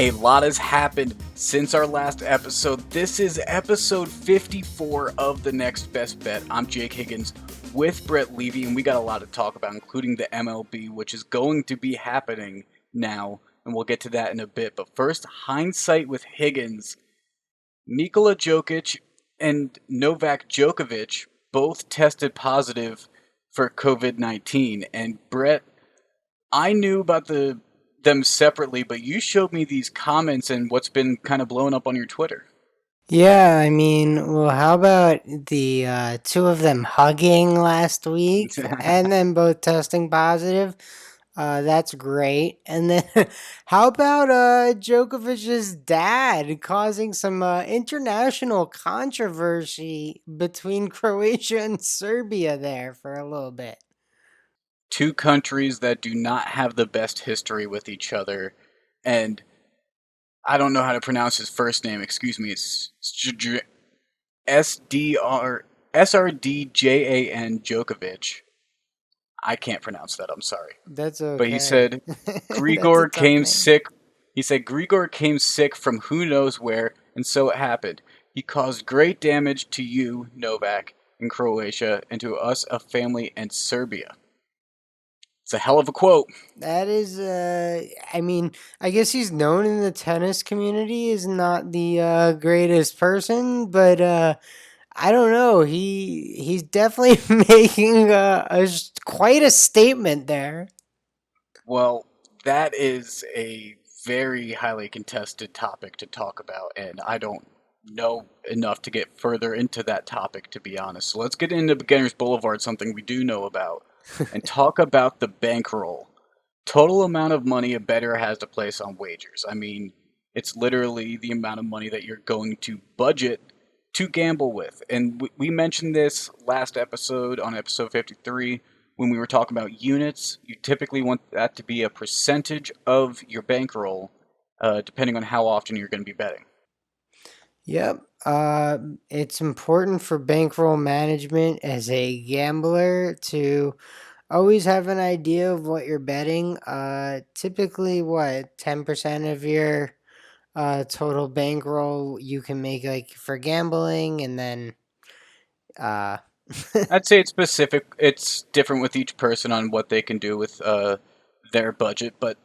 A lot has happened since our last episode. This is episode 54 of The Next Best Bet. I'm Jake Higgins with Brett Levy, and we got a lot to talk about, including the MLB, which is going to be happening now, and we'll get to that in a bit. But first, hindsight with Higgins. Nikola Jokic and Novak Djokovic both tested positive for COVID-19, and Brett, I knew about them separately, but you showed me these comments and what's been kind of blowing up on your Twitter. Yeah, I mean, well, how about the two of them hugging last week and then both testing positive? That's great. And then how about Djokovic's dad causing some international controversy between Croatia and Serbia there for a little bit? Two countries that do not have the best history with each other, and I don't know how to pronounce his first name. Excuse me. It's SRDJAN Djokovic. I can't pronounce that. I'm sorry. That's But he okay. said That's a Grigor tough came name. sick. He said Grigor came sick from who knows where, and so it happened. He caused great damage to you, Novak, in Croatia, and to us, a family, and Serbia. It's a hell of a quote. That is, I mean, I guess he's known in the tennis community as not the greatest person, but I don't know. He's definitely making quite a statement there. Well, that is a very highly contested topic to talk about, and I don't know enough to get further into that topic, to be honest. So let's get into Beginner's Boulevard, something we do know about, and talk about the bankroll. Total amount of money a bettor has to place on wagers. I mean, it's literally the amount of money that you're going to budget to gamble with. And we mentioned this last episode on episode 53 when we were talking about units. You typically want that to be a percentage of your bankroll, depending on how often you're going to be betting. Yep. It's important for bankroll management as a gambler to always have an idea of what you're betting. Typically, what 10% of your total bankroll you can make like for gambling, and then uh, I'd say it's specific. It's different with each person on what they can do with their budget, but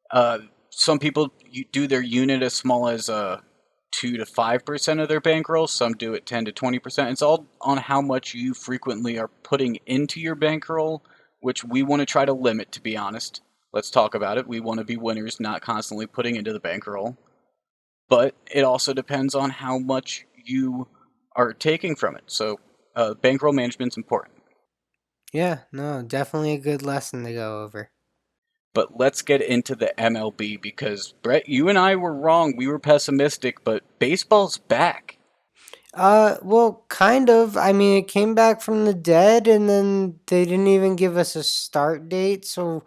Uh, some people do their unit as small as 2 to 5% of their bankroll. Some do it 10 to 20%. It's all on how much you frequently are putting into your bankroll, which we want to try to limit. To be honest, let's talk about it. We want to be winners, not constantly putting into the bankroll. But it also depends on how much you are taking from it. So bankroll management's important. yeah, no, definitely a good lesson to go over. But let's get into the MLB because, Brett, you and I were wrong. We were pessimistic, but baseball's back. Well, kind of. I mean, it came back from the dead, and then they didn't even give us a start date, so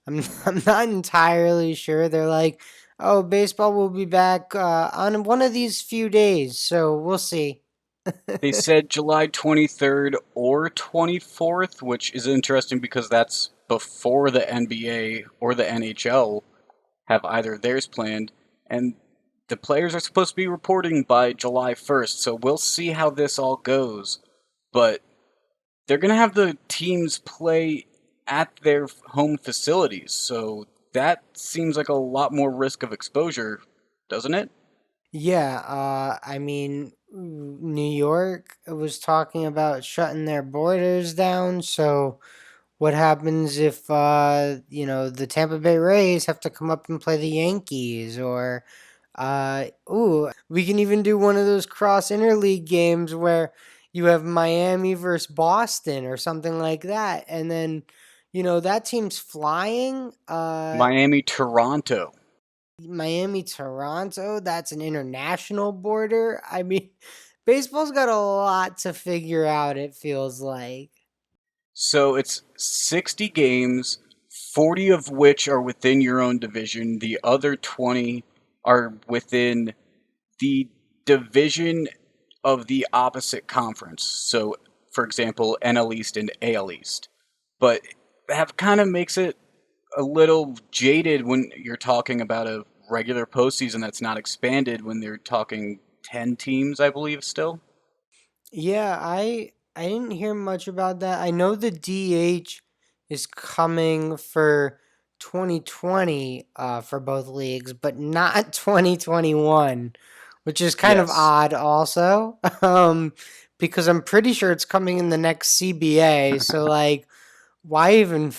I'm not entirely sure. They're like, "Oh, baseball will be back on one of these few days," so we'll see. They said July 23rd or 24th, which is interesting because that's before the NBA or the NHL have either theirs planned. And the players are supposed to be reporting by July 1st, so we'll see how this all goes. But they're going to have the teams play at their home facilities, so that seems like a lot more risk of exposure, doesn't it? Yeah, I mean, New York was talking about shutting their borders down, so what happens if the Tampa Bay Rays have to come up and play the Yankees, or we can even do one of those cross interleague games where you have Miami versus Boston or something like that, and then that team's flying. Miami, Toronto. Miami, Toronto, that's an international border. I mean, baseball's got a lot to figure out, it feels like. So it's 60 games, 40 of which are within your own division. The other 20 are within the division of the opposite conference. So, for example, NL East and AL East. But that kind of makes it a little jaded when you're talking about a regular postseason that's not expanded when they're talking 10 teams, I believe, still. Yeah, I didn't hear much about that. I know the DH is coming for 2020 for both leagues, but not 2021, which is kind of Yes. odd also. Because I'm pretty sure it's coming in the next CBA, so like why even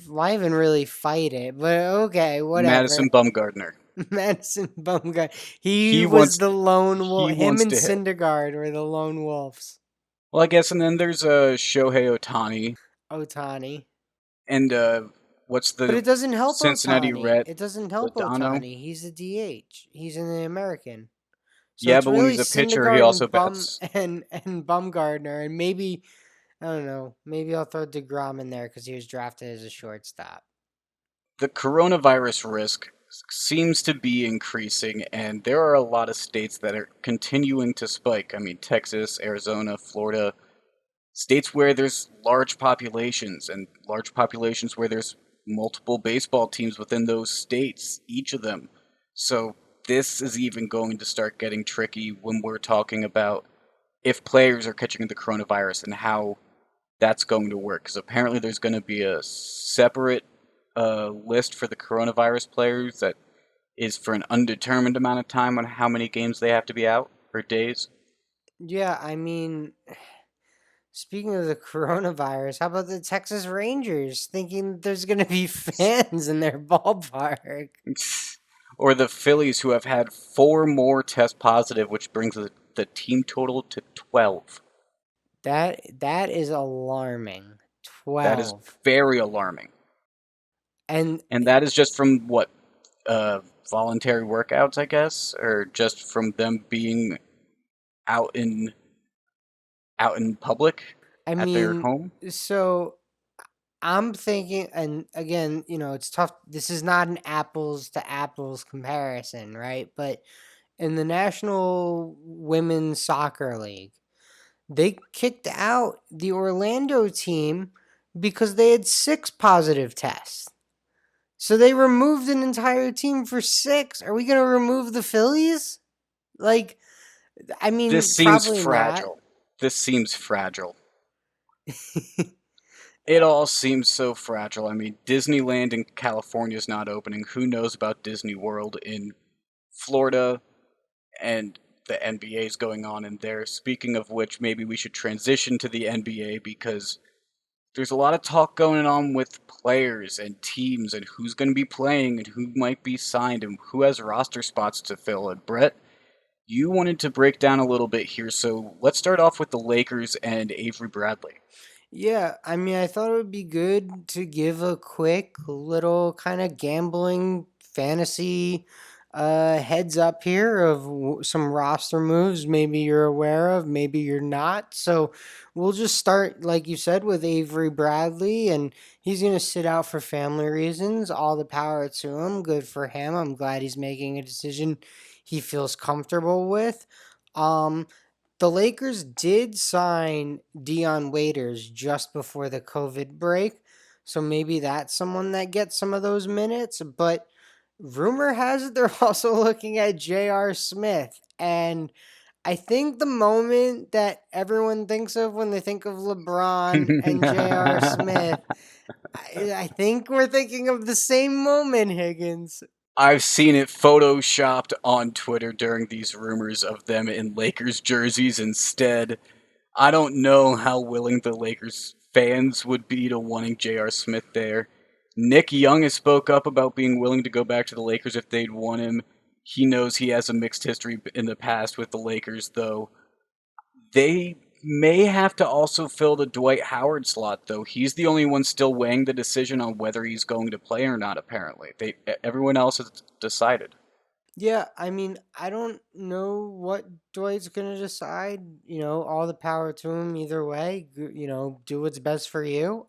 why even really fight it? But okay, whatever. Madison Bumgarner. Madison Bumgarner. He He was wants the lone wolf. he Him wants and to hit. Syndergaard were the lone wolves. Well, I guess, and then there's Shohei Ohtani Otani. and what's But the it doesn't help Cincinnati Otani. Red It doesn't help Lodano. Otani. He's a DH. He's an American. So Yeah, it's but when really he's a pitcher, he Syndergaard also and Bum bats. and Bumgardner, and maybe I don't know. Maybe I'll throw Degrom in there because he was drafted as a shortstop. The coronavirus risk seems to be increasing, and there are a lot of states that are continuing to spike. I mean, Texas, Arizona, Florida, states where there's large populations, and large populations where there's multiple baseball teams within those states, each of them. So, this is even going to start getting tricky when we're talking about if players are catching the coronavirus and how that's going to work. Because apparently, there's going to be a separate list for the coronavirus players that is for an undetermined amount of time on how many games they have to be out or days. Yeah, I mean, speaking of the coronavirus, how about the Texas Rangers thinking there's going to be fans in their ballpark? Or the Phillies, who have had four more test positive, which brings the team total to 12. That is alarming. That is 12. very alarming. And And that is just from what, uh, voluntary workouts, I guess, or just from them being out in out in public I at their mean, home. so I'm thinking, and again, it's tough. This is not an apples to apples comparison, right? But in the National Women's Soccer League, they kicked out the Orlando team because they had six positive tests. So they removed an entire team for six. Are we going to remove the Phillies? Like, I mean, This seems probably not. fragile. This seems fragile. It all seems so fragile. I mean, Disneyland in California is not opening. Who knows about Disney World in Florida? And the NBA is going on in there. Speaking of which, maybe we should transition to the NBA because there's a lot of talk going on with players and teams and who's going to be playing and who might be signed and who has roster spots to fill. And Brett, you wanted to break down a little bit here, so let's start off with the Lakers and Avery Bradley. Yeah, I mean, I thought it would be good to give a quick little kind of gambling fantasy heads up here of some roster moves maybe you're aware of, maybe you're not. So we'll just start, like you said, with Avery Bradley, and he's going to sit out for family reasons. All the power to him. Good for him. I'm glad he's making a decision he feels comfortable with. Um, the Lakers did sign Dion Waiters just before the COVID break, so maybe that's someone that gets some of those minutes. But rumor has it they're also looking at J.R. Smith. And I think the moment that everyone thinks of when they think of LeBron and J.R. Smith, I think we're thinking of the same moment, Higgins. I've seen it photoshopped on Twitter during these rumors of them in Lakers jerseys instead. I don't know how willing the Lakers fans would be to wanting J.R. Smith there. Nick Young has spoke up about being willing to go back to the Lakers if they'd want him. He knows he has a mixed history in the past with the Lakers, though. They may have to also fill the Dwight Howard slot, though. He's the only one still weighing the decision on whether he's going to play or not. Apparently, everyone else has decided. Yeah, I mean, I don't know what Dwight's gonna decide. All the power to him either way. Do what's best for you.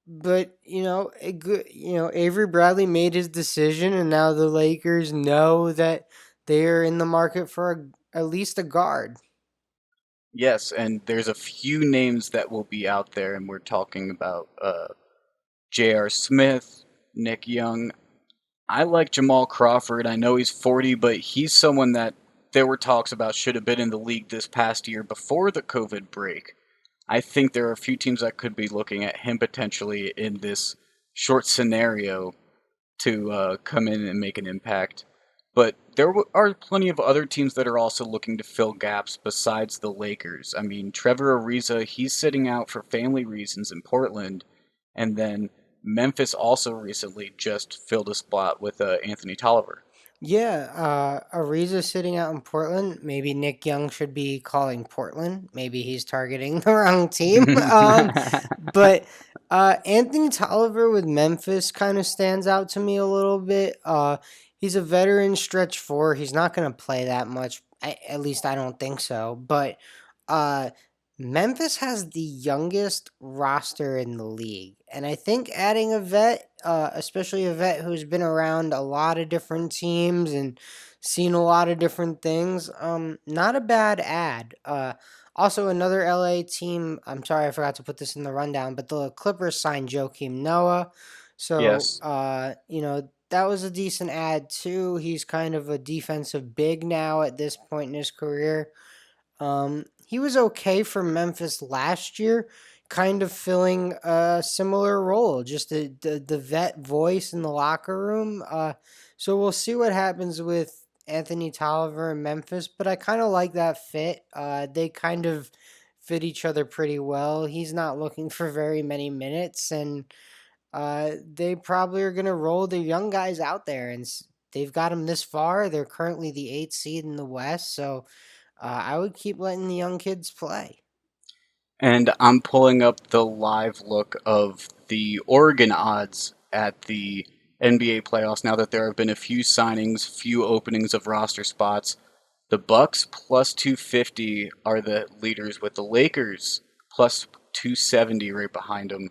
But Avery Bradley made his decision, and now the Lakers know that they're in the market for at least a guard. Yes, and there's a few names that will be out there, and we're talking about J.R. Smith, Nick Young. I like Jamal Crawford. I know he's 40, but he's someone that there were talks about should have been in the league this past year before the COVID break. I think there are a few teams that could be looking at him potentially in this short scenario to come in and make an impact. But are plenty of other teams that are also looking to fill gaps besides the Lakers. I mean, Trevor Ariza, he's sitting out for family reasons in Portland, and then Memphis also recently just filled a spot with Anthony Tolliver. Yeah, Ariza sitting out in Portland. Maybe Nick Young should be calling Portland. Maybe he's targeting the wrong team. But Anthony Tolliver with Memphis kind of stands out to me a little bit. He's a veteran stretch four. He's not going to play that much. At least I don't think so. But uh, Memphis has the youngest roster in the league. And I think adding a vet, especially a vet who's been around a lot of different teams and seen a lot of different things, not a bad ad. Also, another LA team, I'm sorry I forgot to put this in the rundown, but the Clippers signed Joakim Noah. So, Yes. that was a decent ad too. He's kind of a defensive big now at this point in his career. He was okay for Memphis last year, kind of filling a similar role, just the vet voice in the locker room. So we'll see what happens with Anthony Tolliver in Memphis, but I kind of like that fit. They kind of fit each other pretty well. He's not looking for very many minutes, and they probably are going to roll their young guys out there, and they've got them this far. They're currently the eighth seed in the West, so I would keep letting the young kids play. And I'm pulling up the live look of the Oregon odds at the NBA playoffs now that there have been a few signings, few openings of roster spots. The Bucks plus 250 are the leaders with the Lakers plus 270 right behind them.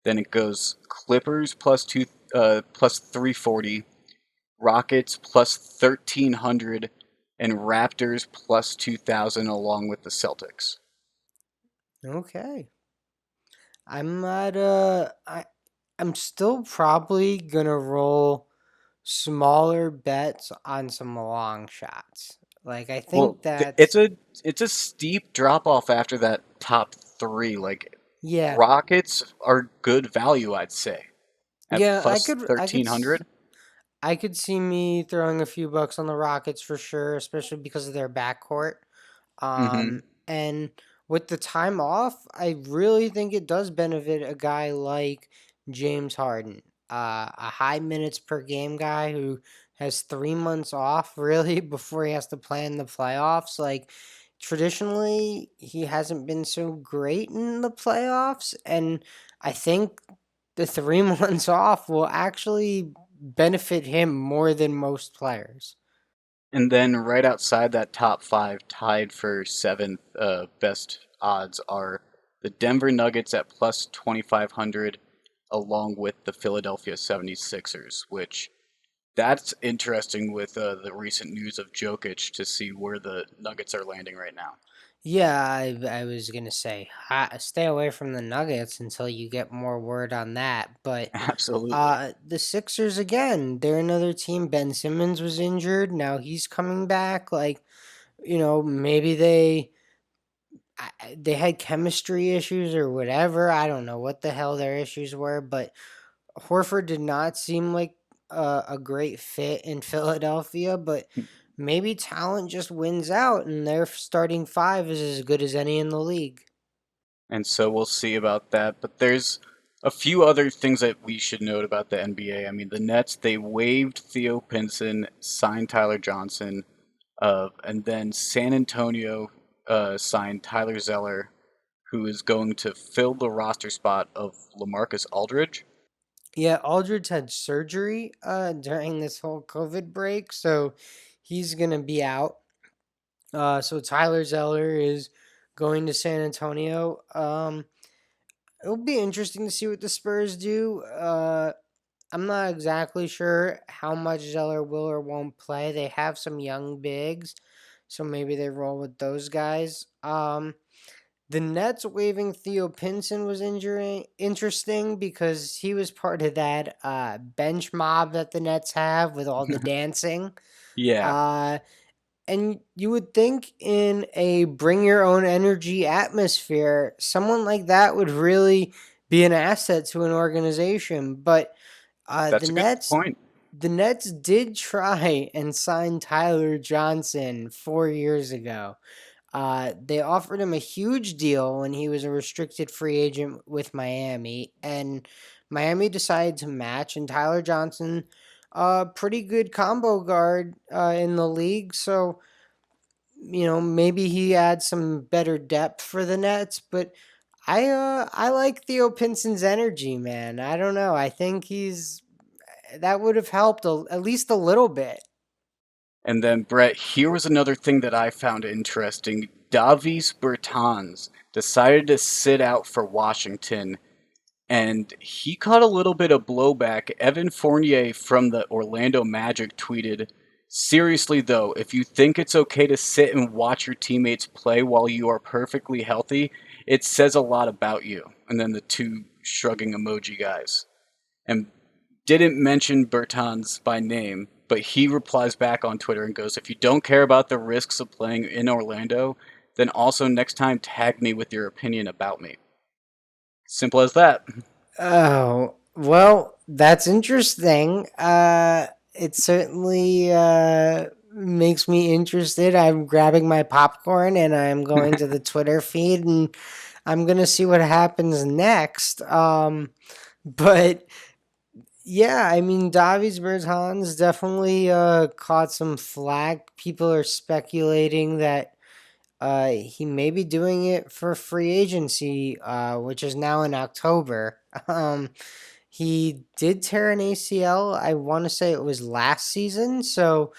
Then it goes Clippers plus 340, Rockets plus 1300, and Raptors plus 2000 along with the Celtics. Okay. I'm not I'm still probably gonna roll smaller bets on some long shots. Like I Well, think that's it's a steep drop off after that top three. Like yeah. Rockets are good value, I'd say, at Yeah, plus thirteen hundred. I could see me throwing a few bucks on the Rockets for sure, especially because of their backcourt. Mm-hmm. And with the time off, I really think it does benefit a guy like James Harden, a high minutes per game guy who has 3 months off really before he has to play in the playoffs. Like traditionally, he hasn't been so great in the playoffs, and I think the 3 months off will actually benefit him more than most players. And then right outside that top five, tied for seventh best odds, are the Denver Nuggets at plus 2500, along with the Philadelphia 76ers, which that's interesting with the recent news of Jokic to see where the Nuggets are landing right now. Yeah, I was gonna say stay away from the Nuggets until you get more word on that. But Absolutely. the Sixers again, they're another team. Ben Simmons was injured. Now he's coming back. Like maybe they had chemistry issues or whatever. I don't know what the hell their issues were, but Horford did not seem like a great fit in Philadelphia. But maybe talent just wins out, and their starting five is as good as any in the league. And so we'll see about that. But there's a few other things that we should note about the NBA. I mean, the Nets, they waived Theo Pinson, signed Tyler Johnson, and then San Antonio signed Tyler Zeller, who is going to fill the roster spot of LaMarcus Aldridge. Yeah, Aldridge had surgery during this whole COVID break, so he's gonna be out. So Tyler Zeller is going to San Antonio. It'll be interesting to see what the Spurs do. I'm not exactly sure how much Zeller will or won't play. They have some young bigs, so maybe they roll with those guys. The Nets waiving Theo Pinson was interesting because he was part of that bench mob that the Nets have with all the dancing. Yeah, Uh, and you would think in a bring your own energy atmosphere, someone like that would really be an asset to an organization. But uh, the that's a good Nets, point. the Nets did try and sign Tyler Johnson 4 years ago. They offered him a huge deal when he was a restricted free agent with Miami, and Miami decided to match. And Tyler Johnson, pretty good combo guard in the league, so maybe he adds some better depth for the Nets. But I like Theo Pinson's energy, man. I don't know. I think he's that would have helped at least a little bit. And then, Brett, here was another thing that I found interesting. Davis Bertans decided to sit out for Washington, and he caught a little bit of blowback. Evan Fournier from the Orlando Magic tweeted, "Seriously though, if you think it's okay to sit and watch your teammates play while you are perfectly healthy, it says a lot about you." And then the two shrugging emoji guys. And didn't mention Bertans by name, but he replies back on Twitter and goes, "If you don't care about the risks of playing in Orlando, then also next time tag me with your opinion about me." Simple as that. Oh, well, that's interesting. It certainly makes me interested. I'm grabbing my popcorn and I'm going to the Twitter feed and I'm going to see what happens next. But yeah, I mean, Davies Bertans definitely caught some flack. People are speculating that he may be doing it for free agency, which is now in October. He did tear an ACL. I want to say it was last season. So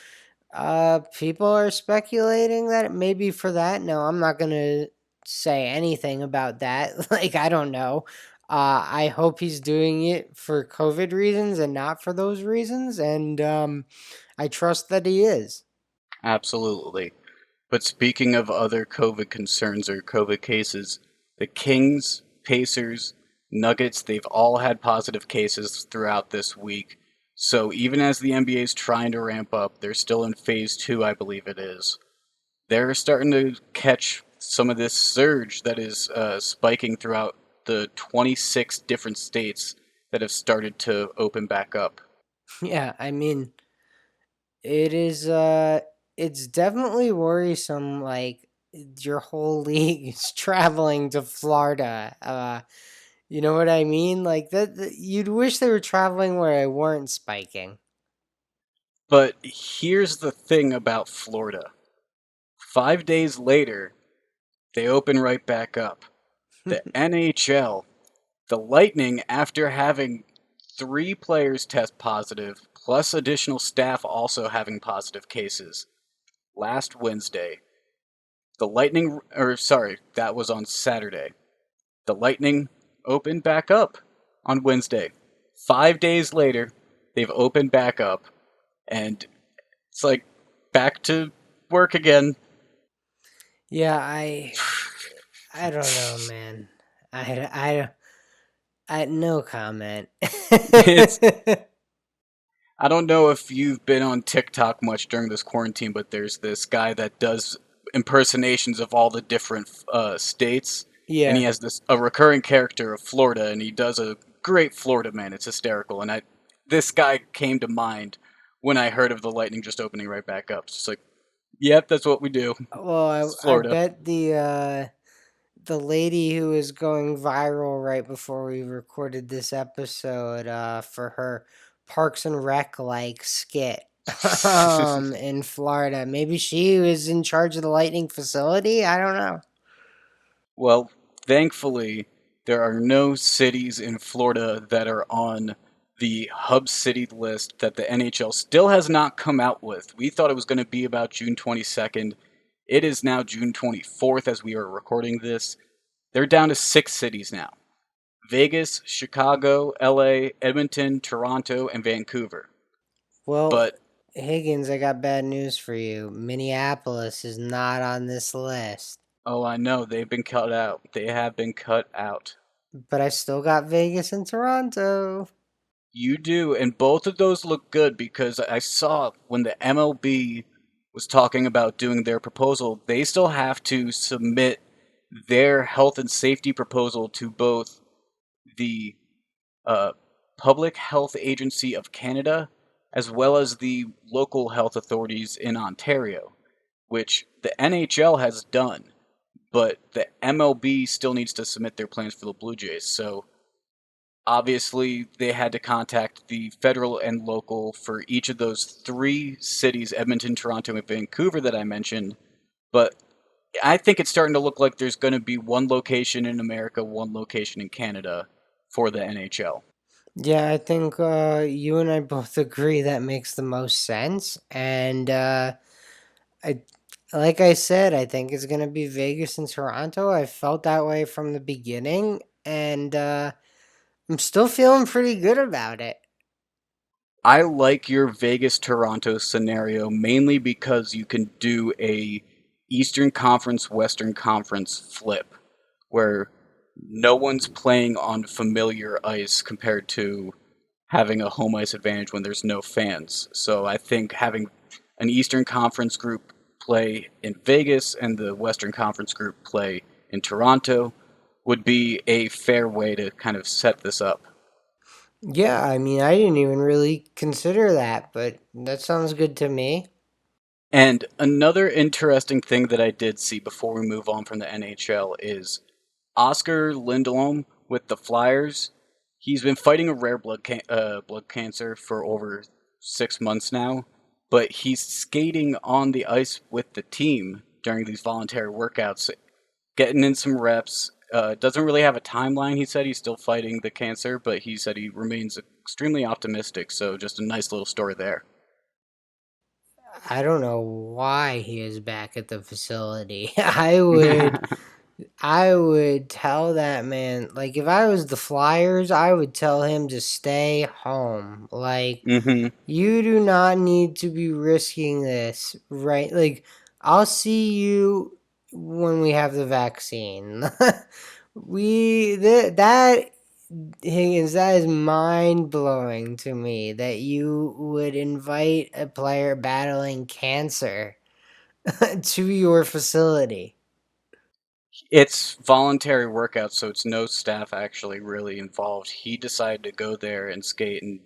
people are speculating that it may be for that. No, I'm not going to say anything about that. Like, I don't know. I hope he's doing it for COVID reasons and not for those reasons. And I trust that he is. Absolutely. But speaking of other COVID concerns or COVID cases, the Kings, Pacers, Nuggets, they've all had positive cases throughout this week. So even as the NBA is trying to ramp up, they're still in phase two, I believe it is. They're starting to catch some of this surge that is spiking throughout the 26 different states that have started to open back up. Yeah, I mean, it is it's definitely worrisome like your whole league is traveling to Florida. You know what I mean? Like you'd wish they were traveling where they weren't spiking. But here's the thing about Florida. 5 days later, they open right back up. The NHL, the Lightning, after having three players test positive, plus additional staff also having positive cases, last Wednesday, the Lightning, or sorry, that was on Saturday. The Lightning opened back up on Wednesday. 5 days later, they've opened back up, and it's like back to work again. Yeah, I don't know, man. I no comment. It's I don't know if you've been on TikTok much during this quarantine, but there's this guy that does impersonations of all the different states, and he Yeah. has this a recurring character of Florida, and he does a great Florida man. It's hysterical, and I this guy came to mind when I heard of the Lightning just opening right back up. It's just like, yep, that's what we do. Well, It's I Florida. bet the lady who was going viral right before we recorded this episode for her Parks and Rec like skit in Florida. Maybe she was in charge of the Lightning facility. I don't know. Well, thankfully, there are no cities in Florida that are on the hub city list that the NHL still has not come out with. We thought it was going to be about June 22nd. It is now June 24th as we are recording this. They're down to 6 cities now: Vegas, Chicago, LA, Edmonton, Toronto, and Vancouver. Well, But Higgins, I got bad news for you. Minneapolis is not on this list. Oh, I know. They've been cut out. They have been cut out. But I still got Vegas and Toronto. You do, and both of those look good because I saw when the MLB was talking about doing their proposal, they still have to submit their health and safety proposal to both the uh, Public Health Agency of Canada as well as the local health authorities in Ontario, which the NHL has done, but the MLB still needs to submit their plans for the Blue Jays. So obviously, they had to contact the federal and local for each of those three cities, Edmonton, Toronto, and Vancouver, that I mentioned. But I think it's starting to look like there's going to be one location in America, one location in Canada for the NHL. Yeah, I think you and I both agree that makes the most sense. And I, like I said, I think it's gonna be Vegas and Toronto. I felt that way from the beginning, and I'm still feeling pretty good about it. I like your Vegas Toronto scenario mainly because you can do a Eastern Conference Western Conference flip where no one's playing on familiar ice compared to having a home ice advantage when there's no fans. So I think having an Eastern Conference group play in Vegas and the Western Conference group play in Toronto would be a fair way to kind of set this up. Yeah, I mean, I didn't even really consider that, but that sounds good to me. And another interesting thing that I did see before we move on from the NHL is Oscar Lindblom with the Flyers. He's been fighting a rare blood cancer for over 6 months now, but he's skating on the ice with the team during these voluntary workouts, getting in some reps. Doesn't really have a timeline. He said he's still fighting the cancer, but he said he remains extremely optimistic. So just a nice little story there. I don't know why he is back at the facility. I would tell that man, like, if I was the Flyers, I would tell him to stay home. Like, hmm you do not need to be risking this, right? Like, I'll see you when we have the vaccine. That Higgins, that is mind blowing to me that you would invite a player battling cancer to your facility. It's voluntary workout, so it's no staff actually really involved. He decided to go there and skate and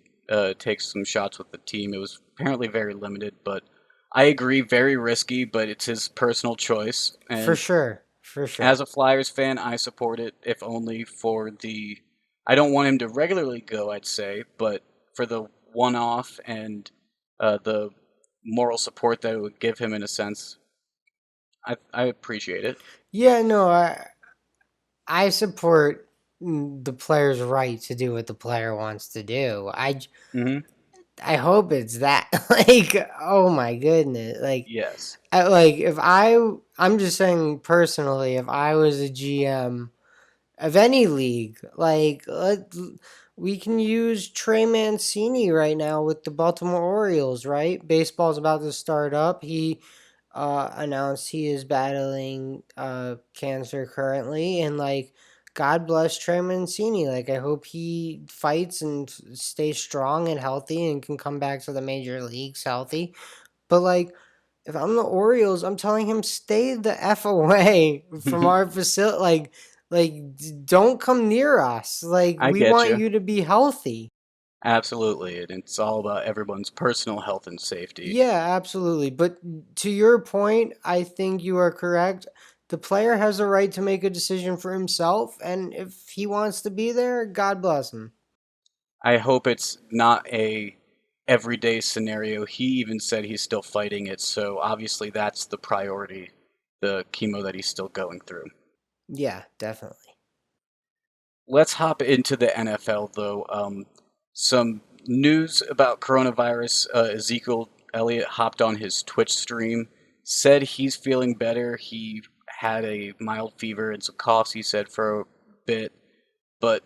take some shots with the team. It was apparently very limited, but I agree, very risky, but it's his personal choice. For And sure. For sure. as a Flyers fan, I support it, if only for the. I don't want him to regularly go, I'd say, but for the one off and the moral support that it would give him in a sense, I appreciate it. Yeah, no, I support the player's right to do what the player wants to do. hmm I hope it's that. Like, oh my goodness. Yes. Like if I'm just saying personally, if I was a GM of any league, we can use Trey Mancini right now with the Baltimore Orioles, right? Baseball's about to start up. He announced he is battling cancer currently, and like, God bless Trey Mancini. Like, I hope he fights and stays strong and healthy and can come back to the major leagues healthy. But like, if I'm the Orioles, I'm telling him stay the f away from our facility. Don't come near us. Like, I we get want you. you to be healthy. Absolutely, and it's all about everyone's personal health and safety. Yeah, absolutely. But to your point, I think you are correct. The player has a right to make a decision for himself, and if he wants to be there, God bless him. I hope it's not a everyday scenario. He even said he's still fighting it, so obviously that's the priority, the chemo that he's still going through. Yeah, definitely. Let's hop into the NFL though. Some news about coronavirus. Ezekiel Elliott hopped on his Twitch stream, said he's feeling better. He had a mild fever and some coughs, he said, for a bit, but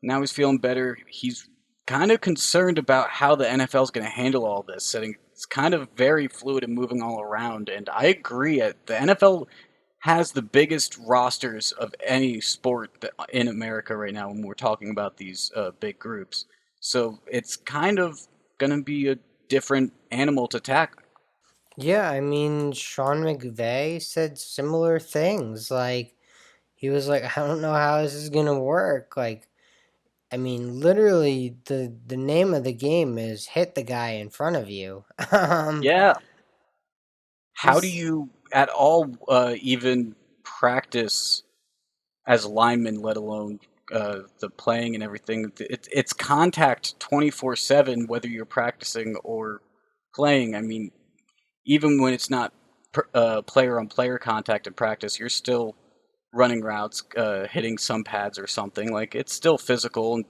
now he's feeling better. He's kind of concerned about how the NFL is going to handle all this, setting it's kind of very fluid and moving all around. And I agree. The NFL has the biggest rosters of any sport in America right now when we're talking about these big groups. So it's kind of going to be a different animal to tackle. Yeah, I mean, Sean McVay said similar things. Like, he was like, I don't know how this is gonna work. Like, I mean, literally, the name of the game is hit the guy in front of you. um, Yeah. How do this, you at all even practice as linemen, let alone the playing and everything? It's contact 24/7, whether you're practicing or playing. I mean, even when it's not player on player contact in practice, you're still running routes, hitting some pads or something. Like it's still physical and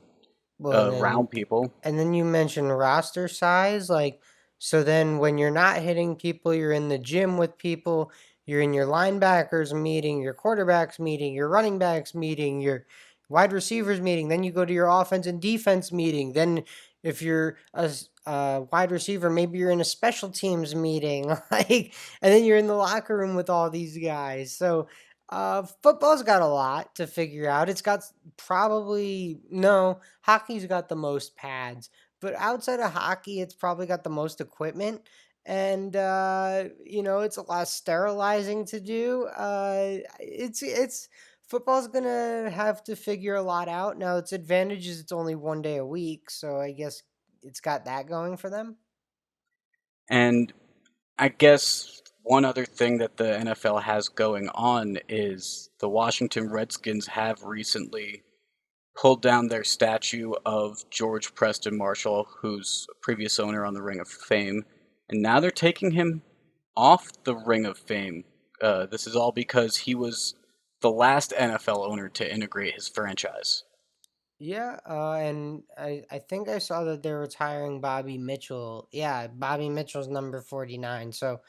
well, and around then people. you mentioned roster size, like, so then when you're not hitting people, you're in the gym with people, you're in your linebackers meeting, your quarterbacks meeting, your running backs meeting, your wide receivers meeting, then you go to your offense and defense meeting. Then if you're a wide receiver, maybe you're in a special teams meeting, like, and then you're in the locker room with all these guys. So football's got a lot to figure out. It's got probably no, hockey's got the most pads, but outside of hockey, it's probably got the most equipment. And it's a lot sterilizing to do. It's football's gonna have to figure a lot out. Now its advantage is it's only 1 day a week, so I guess it's got that going for them. And I guess one other thing that the NFL has going on is the Washington Redskins have recently pulled down their statue of George Preston Marshall, who's a previous owner on the Ring of Fame, and now they're taking him off the Ring of Fame. This is all because he was the last NFL owner to integrate his franchise. Yeah, and I think I saw that they're retiring Bobby Mitchell. Yeah, Bobby Mitchell's number 49. So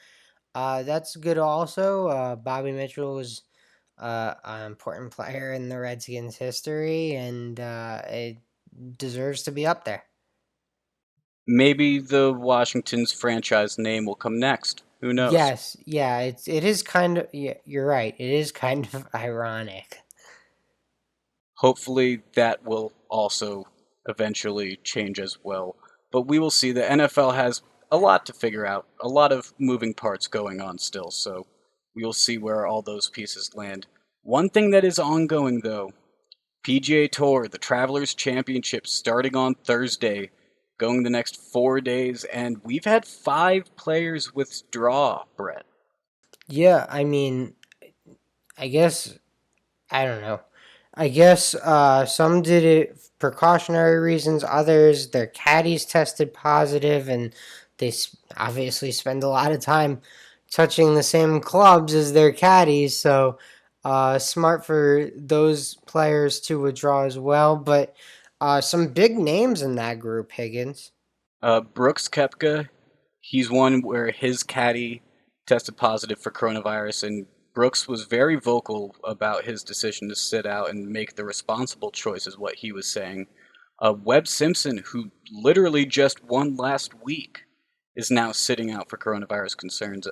that's good also. Bobby Mitchell was an important player in the Redskins' history, and it deserves to be up there. Maybe the Washington's franchise name will come next. Who knows? Yes, yeah, it is kind of, yeah, you're right. It is kind of ironic. Hopefully, that will also eventually change as well. But we will see. The NFL has a lot to figure out, a lot of moving parts going on still, so we will see where all those pieces land. One thing that is ongoing, though, PGA Tour, the Travelers Championship, starting on Thursday, going the next 4 days, and we've had 5 players withdraw, Brett. Yeah, I mean, I guess I don't know. I guess some did it precautionary reasons. Others, their caddies tested positive, and they obviously spend a lot of time touching the same clubs as their caddies. So smart for those players to withdraw as well. But some big names in that group, Higgins. Brooks Koepka, he's one where his caddy tested positive for coronavirus, and Brooks was very vocal about his decision to sit out and make the responsible choice, is what he was saying. Webb Simpson, who literally just won last week, is now sitting out for coronavirus concerns.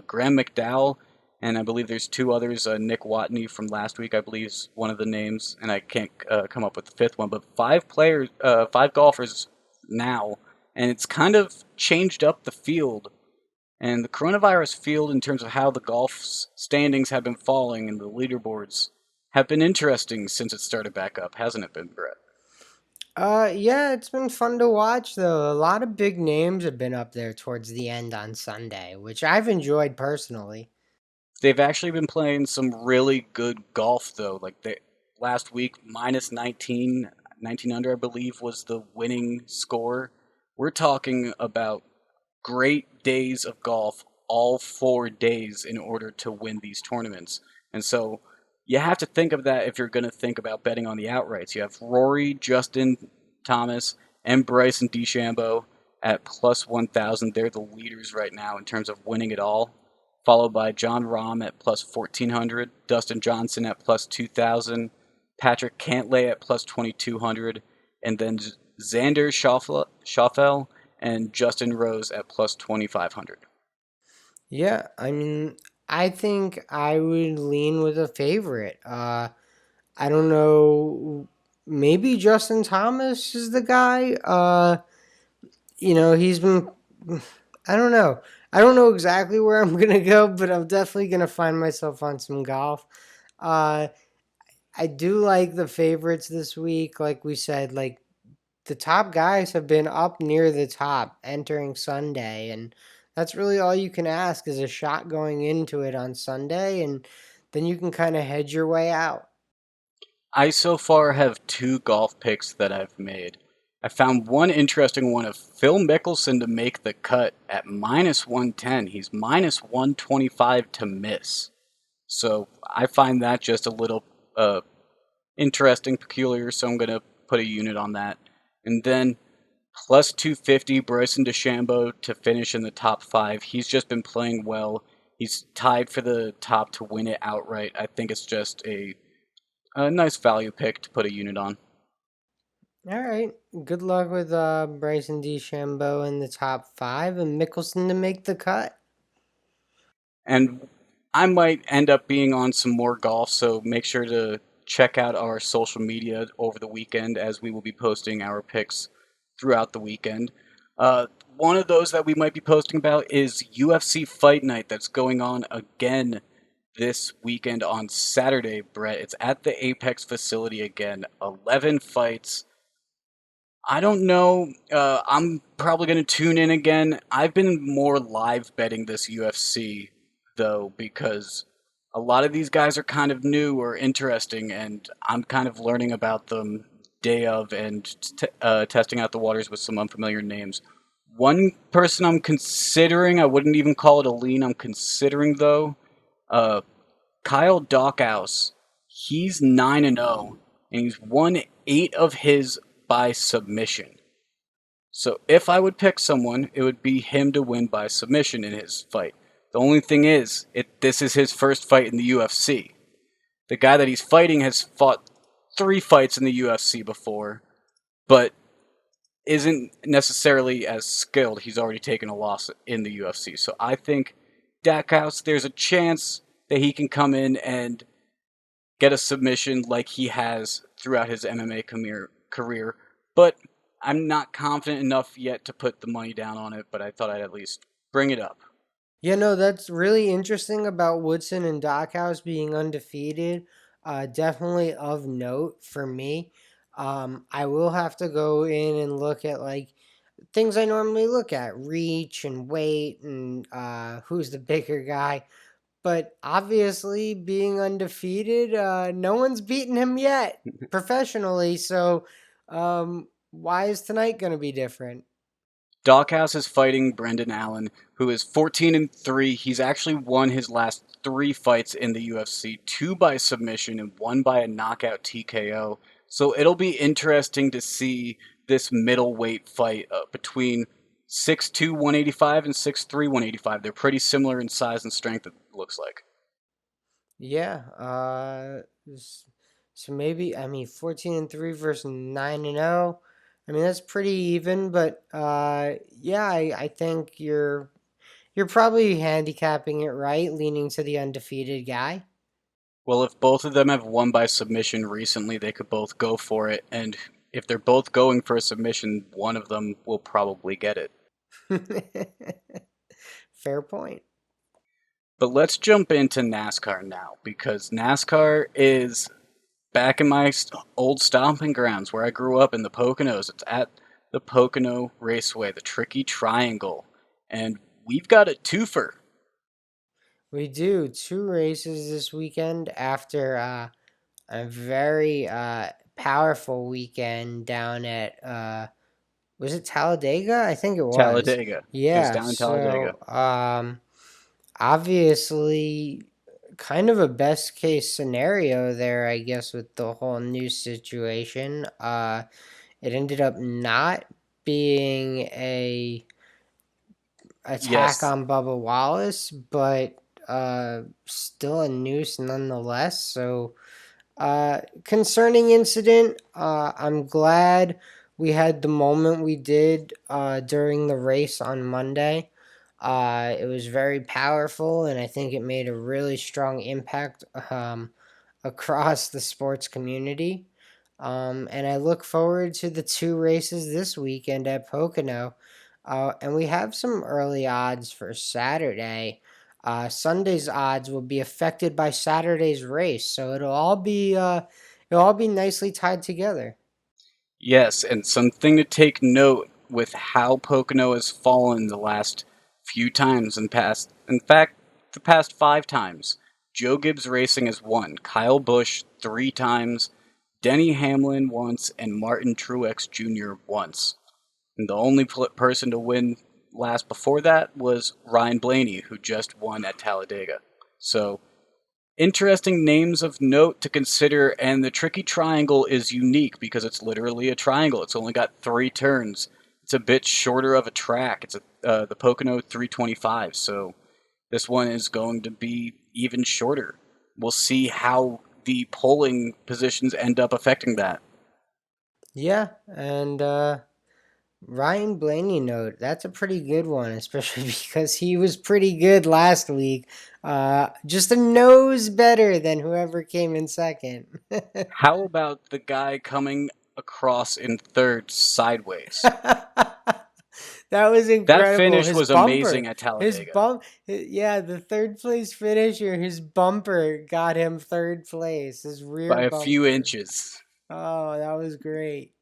Graham McDowell, and I believe there's 2 others. Nick Watney from last week, I believe, is one of the names, and I can't come up with the fifth one. But 5 players, 5 golfers now, and it's kind of changed up the field. And the coronavirus field, in terms of how the golf standings have been falling and the leaderboards, have been interesting since it started back up, hasn't it been, Brett? Yeah, it's been fun to watch though. A lot of big names have been up there towards the end on Sunday, which I've enjoyed personally. They've actually been playing some really good golf, though. Last week, minus 19, 19 under, I believe, was the winning score. We're talking about great days of golf all 4 days in order to win these tournaments. And so you have to think of that if you're going to think about betting on the outrights. You have Rory, Justin Thomas, and Bryson DeChambeau at plus 1,000. They're the leaders right now in terms of winning it all, followed by John Rahm at plus 1,400, Dustin Johnson at plus 2,000, Patrick Cantlay at plus 2,200, and then Xander and Justin Rose at plus 2,500. Yeah, I mean, I think I would lean with a favorite. I don't know. Maybe Justin Thomas is the guy. He's been. I don't know. I don't know exactly where I'm gonna go, but I'm definitely gonna find myself on some golf. Uh, I do like the favorites this week. Like we said, like the top guys have been up near the top entering Sunday, and that's really all you can ask is a shot going into it on Sunday, and then you can kind of hedge your way out. I so far have two golf picks that I've made. I found one interesting one of Phil Mickelson to make the cut at minus 110. He's minus 125 to miss. So I find that just a little uh, interesting, peculiar, so I'm going to put a unit on that. And then plus 250, Bryson DeChambeau to finish in the top five. He's just been playing well. He's tied for the top to win it outright. I think it's just a nice value pick to put a unit on. All right. Good luck with Bryson DeChambeau in the top five and Mickelson to make the cut. And I might end up being on some more golf, so make sure to check out our social media over the weekend as we will be posting our picks throughout the weekend. One of those that we might be posting about is UFC Fight Night that's going on again this weekend on Saturday, Brett. It's at the Apex facility again. 11 fights. I don't know. I'm probably going to tune in again. I've been more live betting this UFC, though, because a lot of these guys are kind of new or interesting, and I'm kind of learning about them day of and testing out the waters with some unfamiliar names. One person I'm considering, I wouldn't even call it a lean, I'm considering, though, uh, Kyle Dockhouse. He's 9-0, and he's won 8 of his by submission. So if I would pick someone, it would be him to win by submission in his fight. The only thing is, this is his first fight in the UFC. The guy that he's fighting has fought 3 fights in the UFC before, but isn't necessarily as skilled. He's already taken a loss in the UFC. So I think Dackhouse, there's a chance that he can come in and get a submission like he has throughout his MMA career. But I'm not confident enough yet to put the money down on it, but I thought I'd at least bring it up. Yeah, no, that's really interesting about Woodson and Dockhouse being undefeated. Definitely of note for me. I will have to go in and look at like things I normally look at, reach and weight and who's the bigger guy. But obviously, being undefeated, no one's beaten him yet professionally. So, why is tonight going to be different? Doghouse is fighting Brendan Allen, who is 14-3. He's actually won his last 3 fights in the UFC, 2 by submission and 1 by a knockout TKO. So it'll be interesting to see this middleweight fight between 6'2", 185 and 6'3", 185. They're pretty similar in size and strength, it looks like. Yeah. So maybe 14-3 versus 9-0. I mean that's pretty even, but yeah, I think you're probably handicapping it right, leaning to the undefeated guy. Well, if both of them have won by submission recently, they could both go for it, and if they're both going for a submission, one of them will probably get it. Fair point. But let's jump into NASCAR now, because NASCAR is back in my old stomping grounds where I grew up in the Poconos. It's at the Pocono Raceway, the Tricky Triangle, and we've got a twofer. We do two races this weekend after a very powerful weekend down at was it Talladega? I think it was. Talladega. It was Yeah, down in Talladega. so obviously kind of a best case scenario there, I guess, with the whole new situation. It ended up not being a attack Yes. on Bubba Wallace, but still a noose nonetheless. So concerning incident, I'm glad we had the moment we did during the race on Monday. It was very powerful, and I think it made a really strong impact across the sports community. And I look forward to the two races this weekend at Pocono. And we have some early odds for Saturday. Sunday's odds will be affected by Saturday's race, so it'll all be nicely tied together. Yes, and something to take note with how Pocono has fallen the last few times in past. In fact, the past 5 times, Joe Gibbs Racing has won. Kyle Busch 3 times, Denny Hamlin once, and Martin Truex Jr. once. And the only person to win last before that was Ryan Blaney, who just won at Talladega. So interesting names of note to consider, and the tricky triangle is unique because it's literally a triangle. It's only got 3 turns. It's a bit shorter of a track. It's the Pocono 325, so this one is going to be even shorter. We'll see how the polling positions end up affecting that. Yeah, and Ryan Blaney note, that's a pretty good one, especially because he was pretty good last week. Just a nose better than whoever came in second. How about the guy coming across in third sideways? That was That incredible. finish His was bumper, amazing at his Talladega bump, yeah, the third place finisher, his bumper got him third place, his rear by a few bumper. inches. Oh, that was great.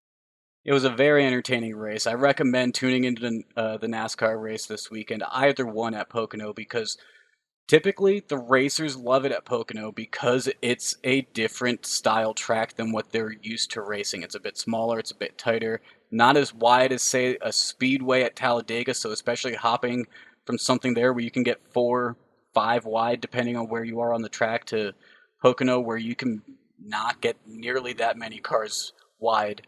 It was a very entertaining race. I recommend tuning into the NASCAR race this weekend, either one at Pocono, because typically the racers love it at Pocono because it's a different style track than what they're used to racing. It's a bit smaller, it's a bit tighter, not as wide as, say, a speedway at Talladega, so especially hopping from something there where you can get 4, 5 wide, depending on where you are on the track, to Pocono, where you can not get nearly that many cars wide.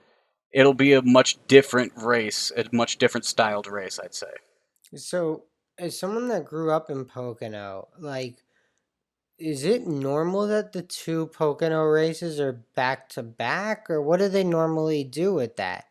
It'll be a much different race, a much different styled race, I'd say. So, as someone that grew up in Pocono, like, is it normal that the two Pocono races are back to back, or what do they normally do with that?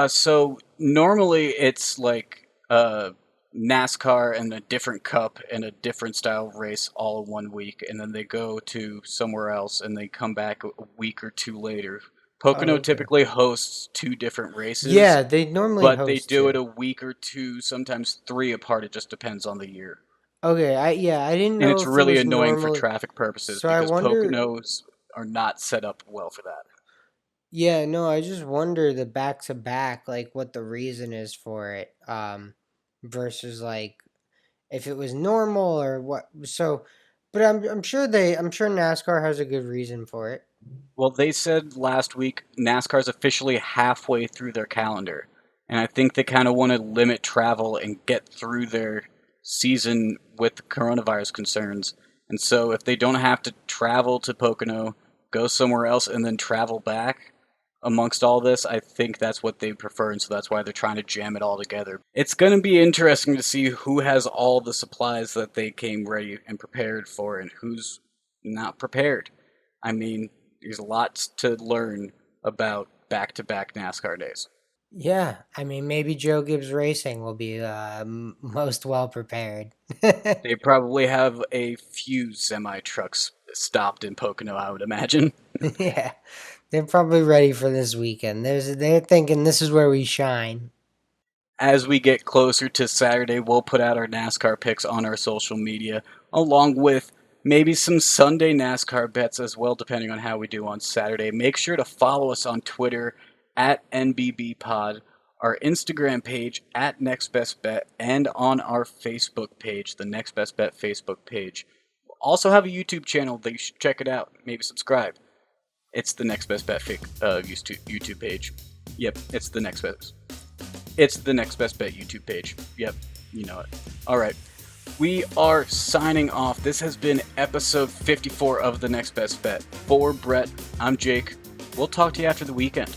So normally it's like NASCAR and a different cup and a different style race all in one week, and then they go to somewhere else and they come back a week or two later. Oh, Pocono okay. typically hosts 2 different races, Yeah, they normally but they host do it two. a week or two, sometimes 3 apart. It just depends on the year. Okay, I didn't And know it's if it really was annoying for normally. traffic purposes So I because wonder. Poconos are not set up well for that. Yeah, no, I just wonder the back to back, like what the reason is for it, versus like if it was normal or what. So, but I'm sure NASCAR has a good reason for it. Well, they said last week NASCAR's officially halfway through their calendar, and I think they kind of want to limit travel and get through their season with coronavirus concerns. And so, if they don't have to travel to Pocono, go somewhere else, and then travel back amongst all this, I think that's what they prefer, and so that's why they're trying to jam it all together. It's going to be interesting to see who has all the supplies that they came ready and prepared for, and who's not prepared. I mean, there's lots to learn about back-to-back NASCAR days. Yeah, I mean maybe Joe Gibbs Racing will be most well prepared. They probably have a few semi trucks stopped in Pocono, I would imagine. Yeah, they're probably ready for this weekend. They're thinking this is where we shine. As we get closer to Saturday, we'll put out our NASCAR picks on our social media, along with maybe some Sunday NASCAR bets as well, depending on how we do on Saturday. Make sure to follow us on Twitter at NBBPod, our Instagram page at Next Best Bet, and on our Facebook page, the Next Best Bet Facebook page. We'll also have a YouTube channel that you should check it out. Maybe subscribe. It's the Next Best Bet YouTube page. Yep, it's the Next Best Bet YouTube page. Yep, you know it. All right. We are signing off. This has been episode 54 of the Next Best Bet. For Brett, I'm Jake. We'll talk to you after the weekend.